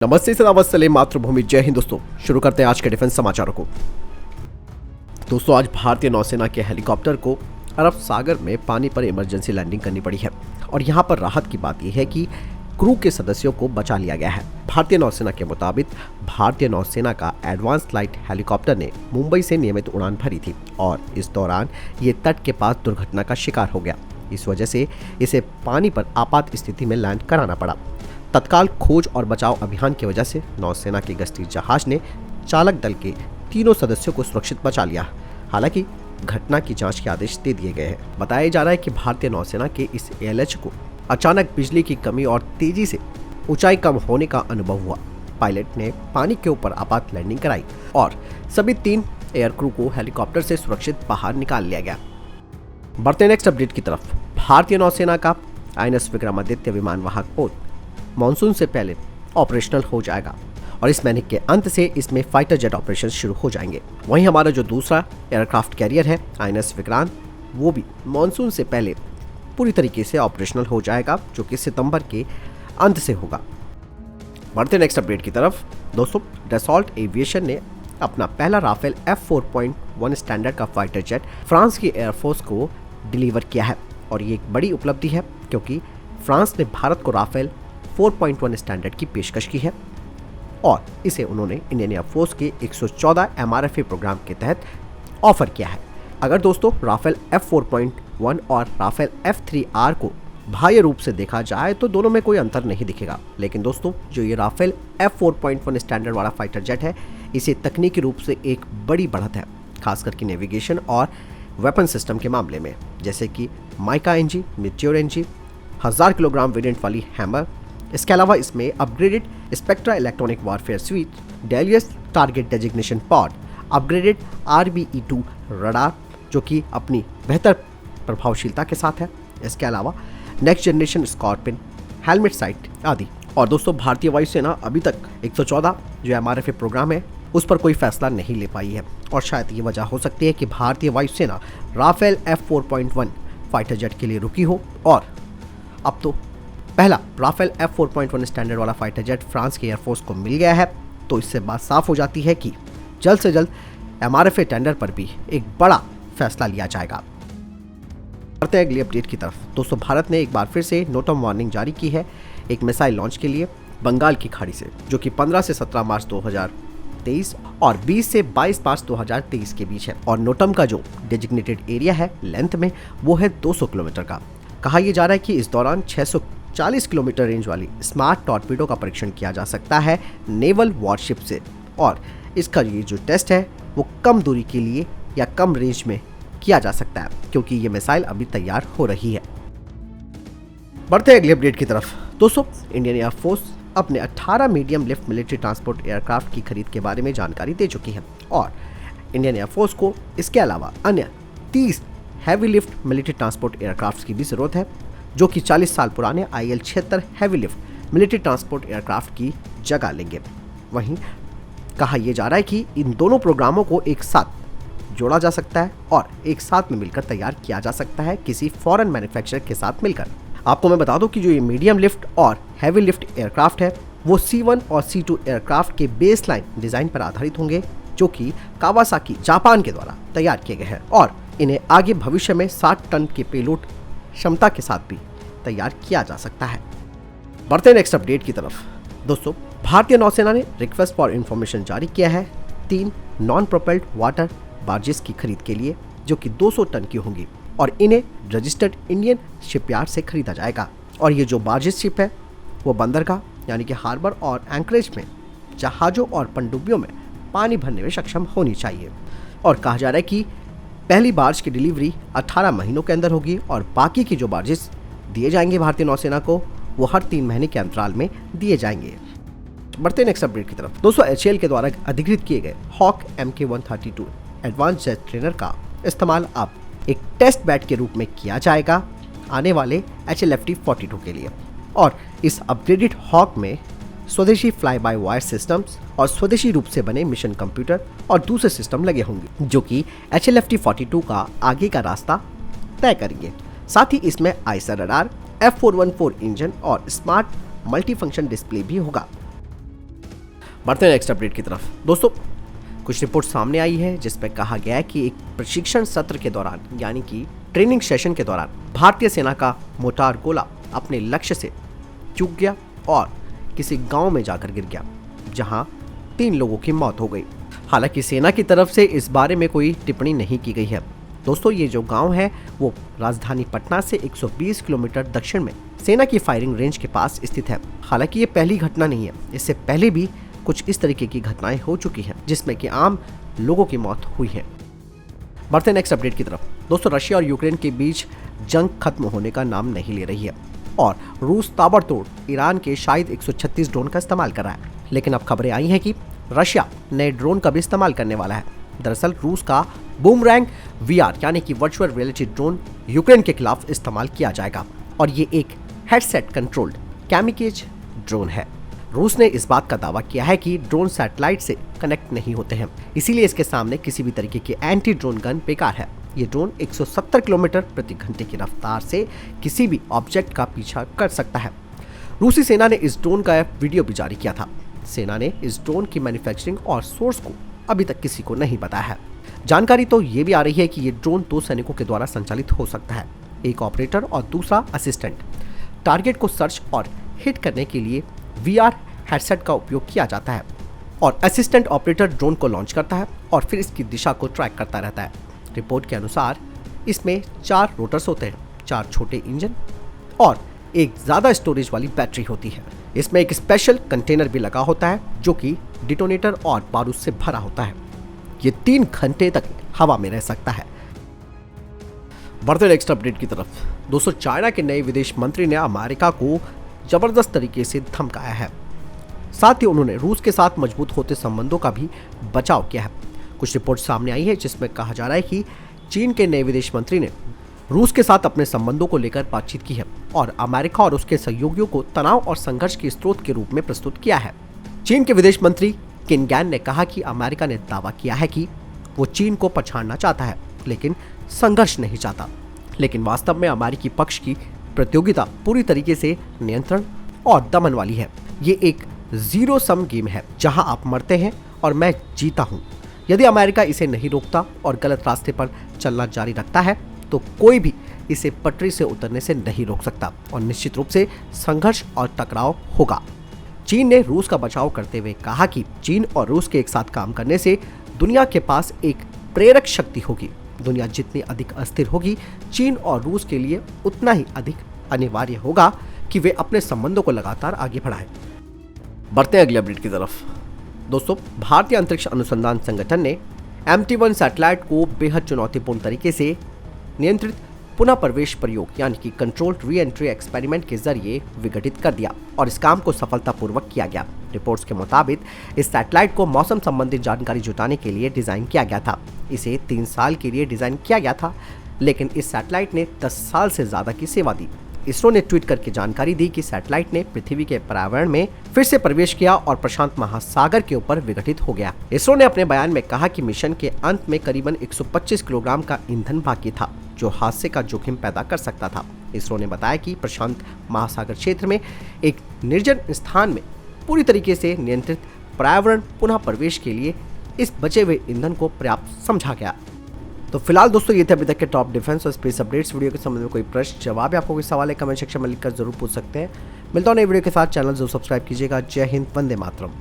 नमस्ते सदावत सलेम मातृभूमि जय हिंद। दोस्तों शुरू करते हैं आज के डिफेंस समाचारों को। दोस्तों आज भारतीय नौसेना के हेलीकॉप्टर को अरब सागर में पानी पर इमरजेंसी लैंडिंग करनी पड़ी है और यहां पर राहत की बात यह है कि क्रू के सदस्यों को बचा लिया गया है। भारतीय नौसेना के मुताबिक भारतीय नौसेना का एडवांस लाइट हेलीकॉप्टर ने मुंबई से नियमित उड़ान भरी थी और इस दौरान ये तट के पास दुर्घटना का शिकार हो गया। इस वजह से इसे पानी पर आपात स्थिति में लैंड कराना पड़ा। तत्काल खोज और बचाव अभियान की वजह से नौसेना के गश्ती जहाज ने चालक दल के तीनों सदस्यों को सुरक्षित बचा लिया। हालांकि घटना की जांच के आदेश दे दिए गए हैं। बताया जा रहा है कि भारतीय नौसेना के इस एएलएच को अचानक बिजली की कमी और तेजी से ऊंचाई कम होने का अनुभव हुआ। पायलट ने पानी के ऊपर आपात लैंडिंग कराई और सभी 3 एयर क्रू को हेलीकॉप्टर से सुरक्षित बाहर निकाल लिया गया। बढ़ते नेक्स्ट अपडेट की तरफ। भारतीय नौसेना का आईएनएस विक्रमादित्य विमान वाहक पोत मानसून से पहले ऑपरेशनल हो जाएगा और इस महीने के अंत से इसमें फाइटर जेट ऑपरेशन शुरू हो जाएंगे। वहीं हमारा जो दूसरा एयरक्राफ्ट कैरियर है आईएनएस विक्रांत, वो भी मानसून से पहले पूरी तरीके से ऑपरेशनल हो जाएगा, जो कि सितंबर के अंत से होगा। बढ़ते नेक्स्ट अपडेट की तरफ। दोस्तों डसॉल्ट एविएशन ने अपना पहला राफेल F4.1 स्टैंडर्ड का फाइटर जेट फ्रांस की एयरफोर्स को डिलीवर किया है और ये एक बड़ी उपलब्धि है क्योंकि फ्रांस ने भारत को राफेल 4.1 स्टैंडर्ड की पेशकश की है और इसे उन्होंने इंडियन एयरफोर्स के 114 MRFA प्रोग्राम के तहत ऑफर किया है। अगर दोस्तों राफेल F4.1 और राफेल F3R को बाह्य रूप से देखा जाए तो दोनों में कोई अंतर नहीं दिखेगा, लेकिन दोस्तों जो ये राफेल F4.1 स्टैंडर्ड वाला फाइटर जेट है, इसे तकनीकी रूप से एक बड़ी बढ़त है, खासकर कि नेविगेशन और वेपन सिस्टम के मामले में, जैसे कि MICA NG, meteor NG, 1000 kilogram variant वाली हैमर। इसके अलावा इसमें upgraded Spectra electronic warfare suite, Talios target designation pod, upgraded RBE2 radar जो कि अपनी बेहतर प्रभावशीलता के साथ है। इसके अलावा next generation scorpion, helmet site आदि। और दोस्तों भारतीय वायुसेना अभी तक 114 जो MRFA प्रोग्राम है उस पर कोई फैसला नहीं ले पाई है और शायद ये वजह हो सकती है कि भारतीय वायुसेना राफेल F4.1 फाइटर जेट के लिए रुकी हो और अब तो पहला राफेल F4.1 स्टैंडर्ड वाला फाइटर जेट फ्रांस की एयरफोर्स को मिल गया है, तो इससे बात साफ हो जाती है कि जल्द से जल्द MRFA टेंडर पर भी एक बड़ा फैसला लिया जाएगा। बढ़ते हैं अगली अपडेट की तरफ। दोस्तों भारत ने एक बार फिर से नोटम वार्निंग जारी की है एक मिसाइल लॉन्च के लिए बंगाल की खाड़ी से, जो कि 15 से 17 मार्च 2023 और 20 से 22 मार्च 2023 के बीच है और नोटम का जो डेजिग्नेटेड एरिया है लेंथ में वो है 200 किलोमीटर का। कहा यह जा रहा है कि इस दौरान 640 किलोमीटर रेंज वाली स्मार्ट टॉर्पीडो का परीक्षण किया जा सकता है नेवल वॉरशिप से और इसका ये जो टेस्ट है वो कम दूरी के लिए या कम रेंज में किया जा सकता है क्योंकि ये मिसाइल अभी तैयार हो रही है। बढ़ते हैं अगले अपडेट की तरफ। दोस्तों इंडियन एयरफोर्स अपने 18 medium lift military transport aircraft की खरीद के बारे में जानकारी दे चुकी है और इंडियन एयरफोर्स को इसके अलावा अन्य 30 heavy lift military transport aircraft की भी जरूरत है, जो कि 40 साल पुराने IL-76 heavy lift military transport aircraft की जगह लेंगे। वहीं कहा यह जा रहा है कि इन दोनों प्रोग्रामों को एक साथ जोड़ा जा सकता है और एक साथ में मिलकर तैयार किया जा सकता है किसी फॉरेन मैन्युफैक्चरर के साथ मिलकर। आपको मैं बता दूं कि जो ये मीडियम लिफ्ट और हैवी लिफ्ट एयरक्राफ्ट है वो C1 और C2 एयरक्राफ्ट के बेसलाइन डिजाइन पर आधारित होंगे, जो कि कावासाकी जापान के द्वारा तैयार किए गए हैं और इन्हें आगे भविष्य में 60 टन के पेलोड क्षमता के साथ भी तैयार किया जा सकता है। बढ़ते नेक्स्ट अपडेट की तरफ। दोस्तों भारतीय नौसेना ने रिक्वेस्ट फॉर इंफॉर्मेशन जारी किया है 3 नॉन प्रोपेल्ड वाटर बार्जेस की खरीद के लिए, जो कि 200 टन की होंगी और इन्हें रजिस्टर्ड इंडियन शिपयार्ड से खरीदा जाएगा। और ये जो बार्जेस शिप है वो बंदरगाह यानी कि हार्बर और एंकरेज में जहाज़ों और पनडुब्बियों में पानी भरने में सक्षम होनी चाहिए और कहा जा रहा है कि पहली बार्ज की डिलीवरी 18 महीनों के अंदर होगी और बाकी की जो बार्जेस दिए जाएंगे भारतीय नौसेना को वो हर 3 महीने के अंतराल में दिए जाएंगे। बढ़ते नेक्स्ट अपडेट की तरफ। दोस्तों HAL के द्वारा अधिकृत किए गए hoc MK132 advance jet trainer का इस्तेमाल अब एक टेस्ट बैट के रूप में किया जाएगा आने वाले HLFT-42 के लिए और इस अपग्रेडेड हॉक में स्वदेशी फ्लाई बाय वायर सिस्टम्स और स्वदेशी रूप से बने मिशन कंप्यूटर और दूसरे सिस्टम लगे होंगे, जो कि HLFT-42 का आगे का रास्ता तय करेंगे। साथ ही इसमें आइसर रडार, F414 इंजन और स्मार्ट मल्टी फंक्शन डिस्प्ले भी होगा। बढ़ते हैं नेक्स्ट अपडेट की तरफ। दोस्तों, कुछ रिपोर्ट सामने आई है जिसमें कहा गया है कि एक प्रशिक्षण सत्र के दौरान यानी कि ट्रेनिंग सेशन के दौरान भारतीय सेना का मोटार गोला अपने लक्ष्य से चूक गया और किसी गांव में जाकर गिर गया, जहां 3 लोगों की मौत हो गई। हालांकि सेना की तरफ से इस बारे में कोई टिप्पणी नहीं की गई है। दोस्तों, ये जो गांव है वो राजधानी पटना से 120 किलोमीटर दक्षिण में सेना की फायरिंग रेंज के पास स्थित है। हालांकि ये पहली घटना नहीं है, इससे पहले भी कुछ इस तरीके की घटनाएं हो चुकी हैं जिसमें कि आम लोगों की मौत हुई है। बढ़ते नेक्स्ट अपडेट की तरफ। दोस्तों, रशिया और यूक्रेन के बीच जंग खत्म होने का नाम नहीं ले रही है और रूस ताबड़तोड़ ईरान के शायद 136 ड्रोन का इस्तेमाल कर रहा है। लेकिन अब खबरें आई हैं कि रशिया नए ड्रोन का भी इस्तेमाल करने वाला है। दरअसल रूस का बूमरैंग VR यानी कि वर्चुअल रियलिटी ड्रोन यूक्रेन के खिलाफ इस्तेमाल किया जाएगा और ये एक हेडसेट कंट्रोल्ड कैमिकेज ड्रोन है। रूस ने इस बात का दावा किया है कि ड्रोन सैटेलाइट से कनेक्ट नहीं होते हैं, इसीलिए इसके सामने किसी भी तरीके की एंटी ड्रोन गन बेकार है। ये ड्रोन 170 किलोमीटर प्रति घंटे की रफ्तार से किसी भी ऑब्जेक्ट का पीछा कर सकता है। रूसी सेना ने इस ड्रोन का वीडियो भी जारी किया था। सेना ने इस ड्रोन की मैन्युफैक्चरिंग और सोर्स को अभी तक किसी को नहीं बताया है। जानकारी तो ये भी आ रही है कि ये ड्रोन 2 सैनिकों के द्वारा संचालित हो सकता है, एक ऑपरेटर और दूसरा असिस्टेंट। टारगेट को सर्च और हिट करने के लिए VR हेडसेट का उपयोग किया जाता है और असिस्टेंट ऑपरेटर ड्रोन को लॉन्च करता है और फिर इसकी दिशा को ट्रैक करता रहता है। रिपोर्ट के अनुसार इसमें 4 रोटर्स होते हैं, 4 छोटे इंजन और एक ज़्यादा स्टोरेज वाली बैटरी होती है। इसमें एक स्पेशल कंटेनर भी लगा होता है जो कि डिटोनेटर और बारूद से भरा होता है। ये 3 घंटे तक हवा में रह सकता है। बढ़ते नेक्स्ट अपडेट की तरफ। दोस्तों, चाइना के नए विदेश मंत्री ने अमेरिका को जबरदस्त तरीके से धमकाया है। साथ ही उन्होंने रूस के साथ मजबूत होते संबंधों का भी बचाव किया है। कुछ रिपोर्ट सामने आई है जिसमें कहा जा रहा है कि चीन के नए विदेश मंत्री ने रूस के साथ अपने संबंधों को लेकर बातचीत की है और अमेरिका और उसके सहयोगियों को तनाव और संघर्ष के स्रोत के रूप में प्रस्तुत किया है। चीन के विदेश मंत्री किन गैन ने कहा कि अमेरिका ने दावा किया है कि वो चीन को पछाड़ना चाहता है लेकिन संघर्ष नहीं चाहता। लेकिन वास्तव में अमेरिकी पक्ष की प्रतियोगिता पूरी तरीके से नियंत्रण और दमन वाली है। ये एक जीरो सम गेम है जहां आप मरते हैं और मैं जीता हूं। यदि अमेरिका इसे नहीं रोकता और गलत रास्ते पर चलना जारी रखता है तो कोई भी इसे पटरी से उतरने से नहीं रोक सकता और निश्चित रूप से संघर्ष और टकराव होगा। चीन ने रूस का बचाव करते हुए कहा कि चीन और रूस के एक साथ काम करने से दुनिया के पास एक प्रेरक शक्ति होगी। दुनिया जितनी अधिक अस्थिर होगी, चीन और रूस के लिए उतना ही अधिक अनिवार्य होगा कि वे अपने संबंधों को लगातार आगे बढ़ाएं। बढ़ते हैं अगले अपडेट की तरफ। दोस्तों, भारतीय अंतरिक्ष अनुसंधान संगठन ने MT1 सैटेलाइट को बेहद चुनौतीपूर्ण तरीके से नियंत्रित पुनः प्रवेश प्रयोग यानी कि कंट्रोल्ड री एंट्री एक्सपेरिमेंट के जरिए विघटित कर दिया और इस काम को सफलतापूर्वक किया गया। रिपोर्ट्स के मुताबिक इस सैटेलाइट को मौसम संबंधी जानकारी जुटाने के लिए डिजाइन किया गया था। इसे 3 साल के लिए डिजाइन किया गया था, लेकिन इस सैटेलाइट ने 10 साल से ज्यादा की सेवा दी। इसरो ने ट्वीट करके जानकारी दी कि सैटेलाइट ने पृथ्वी के पर्यावरण में फिर से प्रवेश किया और प्रशांत महासागर के ऊपर विघटित हो गया। इसरो ने अपने बयान में कहा कि मिशन के अंत में करीबन 125 किलोग्राम का ईंधन बाकी था जो हादसे का जोखिम पैदा कर सकता था। इसरो ने बताया कि प्रशांत महासागर क्षेत्र में एक निर्जन स्थान में पूरी तरीके से नियंत्रित पर्यावरण पुनः प्रवेश के लिए इस बचे हुए ईंधन को पर्याप्त समझा गया। तो फिलहाल दोस्तों, ये थे अभी तक के टॉप डिफेंस और स्पेस अपडेट्स। वीडियो के संबंध में कोई प्रश्न जवाब या आपको कोई सवाल है कमेंट सेक्शन में लिखकर जरूर पूछ सकते हैं। मिलता हूं नई वीडियो के साथ। चैनल जरूर सब्सक्राइब कीजिएगा। जय हिंद, वंदे मातरम।